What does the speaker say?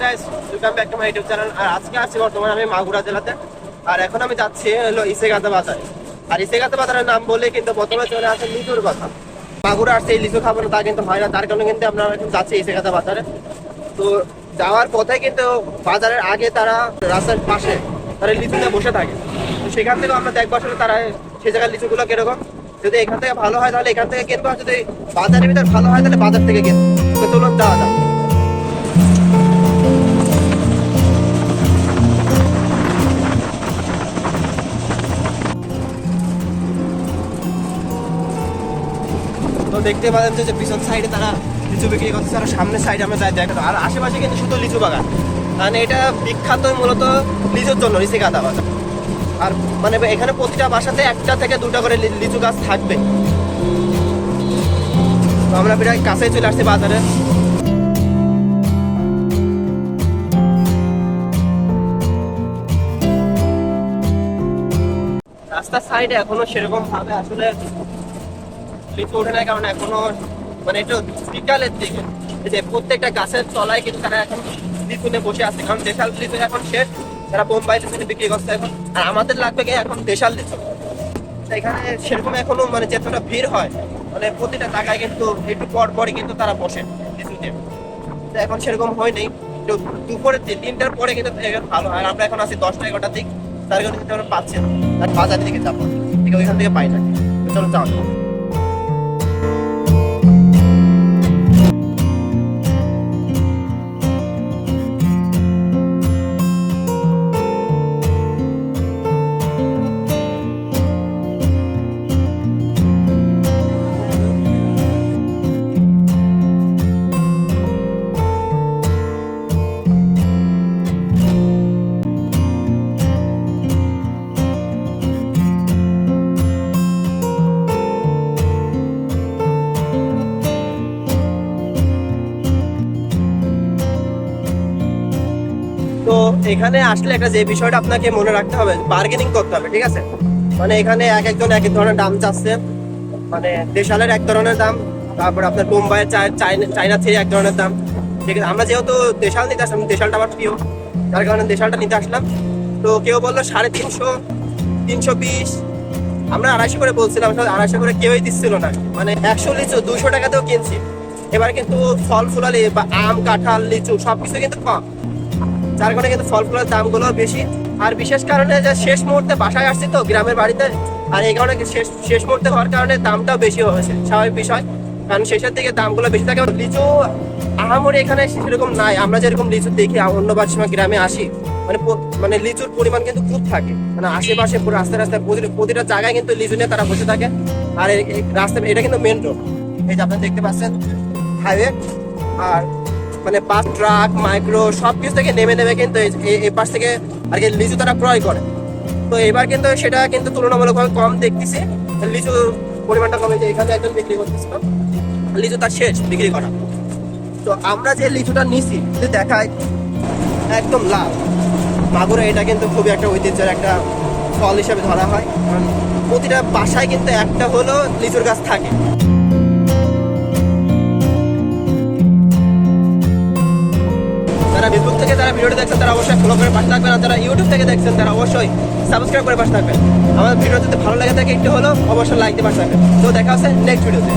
Guys, welcome back to my YouTube channel. আর আজকে আছি বর্তমানে আমি মাগুরা জেলাতে। আর এখন আমি যাচ্ছি হলো ইসেগাতা বাজারে। আর ইসেগাতা বাজারের নাম বলে কিন্তু প্রথমে চলে আসে লিচুর কথা। মাগুরা আসছে এই লিচু খাবো না তা কিন্তু হয় না, তার কারণে কিন্তু আমরা এখন যাচ্ছি ইসেগাতা বাজারে। তো যাওয়ার পথে কিন্তু বাজারের আগে তারা রাস্তার পাশে তারা লিচু নিয়ে বসে থাকে। তো সেখান থেকে আমরা দেখবো আসলে তারা সেই জায়গার লিচুগুলো কিরকম। যদি এখান থেকে ভালো হয় তাহলে এখান থেকে কিনবো, আর যদি বাজারের ভিতরে ভালো হয় তাহলে বাজার থেকে কিনবো। তো চলুন যাওয়া যাক। তো দেখতে পাচ্ছেন যে পিছন সাইডে তারা লিচু বিক্রি করছে, আর সামনের সাইডে আমরা যাই দেখো। আর আশেপাশে কিন্তু শুধু লিচু বাগান, মানে এটা বিখ্যাত মূলত লিচুর জন্য ইসেগাতা বাজার। আর মানে এখানে প্রতিটা বাসাতে একটা থেকে দুটা করে লিচু গাছ থাকবে। তো আমরা প্রায় কাছেই চলে আসছি বাজারে। রাস্তার সাইডে এখনো সেরকম ভাবে আসলে লিচু ওঠে না, কারণ এখনো মানে একটু বিকালের দিকে যে প্রত্যেকটা গাছের তলায় কিন্তু তারা এখন লিচু নিয়ে বসে আছে, কারণ দেশাল লিচু এখন শেষ, তারা বোম্বাই লিচু বিক্রি করছে এখন। আর আমাদের লাগবে কি এখন দেশাল লিচু। এখানে সেরকম এখনো মানে যেতটা ভিড় হয়, মানে প্রতিটা জায়গায় কিন্তু একটু পর পরই কিন্তু তারা বসে লিচু নিয়ে। এখন সেরকম হয়নি, একটু দুপুরের 3টার পরে কিন্তু ভালো হয়। আর আমরা এখন আছি 10টা-11টার দিক, তার কারণে কিন্তু আমরা পাচ্ছি না। আর বাজারের দিকে যাবো, ঠিক ওইখান থেকে পাই না। চলো যাও। তো এখানে আসলে একটা যে বিষয়টা আপনাকে মনে রাখতে হবে, বার্গেনিং করতে হবে, ঠিক আছে? মানে এখানে এক একজন এক এক ধরনের দাম চাচ্ছে। মানে দেশালের এক ধরনের দাম, তারপর আপনার বোম্বাইয়ের চায়না থেকে এক ধরনের দাম, ঠিক আছে? আমরা যেহেতু দেশাল নিতে আসলাম, দেশালটা আমার প্রিয়, তার কারণে দেশালটা নিতে আসলাম। তো কেউ বললো 350, 320, আমরা 250 করে বলছিলাম, 250 করে কেউই দিচ্ছিল না। মানে 100 লিচু 200 টাকাতেও কিনছি। এবার কিন্তু ফল ফুলালি বা আম, কাঁঠাল, লিচু সবকিছু কিন্তু কম, যার কারণে কিন্তু ফল ফুলের দামগুলো বেশি। আর বিশেষ কারণে যে শেষ মুহূর্তে বাসায় আসছি তো গ্রামের বাড়িতে, আর এই কারণে শেষ মুহূর্তে হওয়ার কারণে দামটাও বেশি হয়েছে, স্বাভাবিক বিষয়, কারণ শেষের দিকে দামগুলো বেশি থাকে। লিচু আহামরি এখানে সেরকম নাই, আমরা যেরকম লিচু দেখি অন্যবার সময় গ্রামে আসি, মানে লিচুর পরিমাণ কিন্তু খুব থাকে। মানে আশেপাশে রাস্তায় রাস্তায় প্রতিটা জায়গায় কিন্তু লিচু নিয়ে তারা বসে থাকে। আর এই রাস্তা, এটা কিন্তু মেন রোড, এই যে আপনারা দেখতে পাচ্ছেন হাইওয়ে। আর মানে বাস, ট্রাক, মাইক্রো সবকিছু থেকে নেমে নেমে কিন্তু এই পাশ থেকে আর কি লিচু তারা ক্রয় করে। তো এবার কিন্তু সেটা কিন্তু তুলনামূলকভাবে কম দেখতেছি, লিচুর পরিমাণটা কমে। যে এখানে একজন বিক্রি করতেছিল, লিচু তার শেষ বিক্রি করা। তো আমরা যে লিচুটা নিছি যে দেখায় একদম লাল। মাগুরা এটা কিন্তু খুবই একটা ঐতিহ্যের একটা ফল হিসেবে ধরা হয়, কারণ প্রতিটা বাসায় কিন্তু একটা হলো লিচুর গাছ থাকে। যারা ফেসবুক থেকে যারা ভিডিওটা দেখছেন তারা অবশ্যই ফলো করে পাশে থাকবেন, আর যারা ইউটিউব থেকে দেখছেন তারা অবশ্যই সাবস্ক্রাইব করে পাশে থাকবেন। আমার ভিডিও যদি ভালো লাগে থাকে একটু হলো অবশ্যই লাইক দিয়ে পাশে থাকবেন। তো দেখা হচ্ছে নেক্সট ভিডিওতে।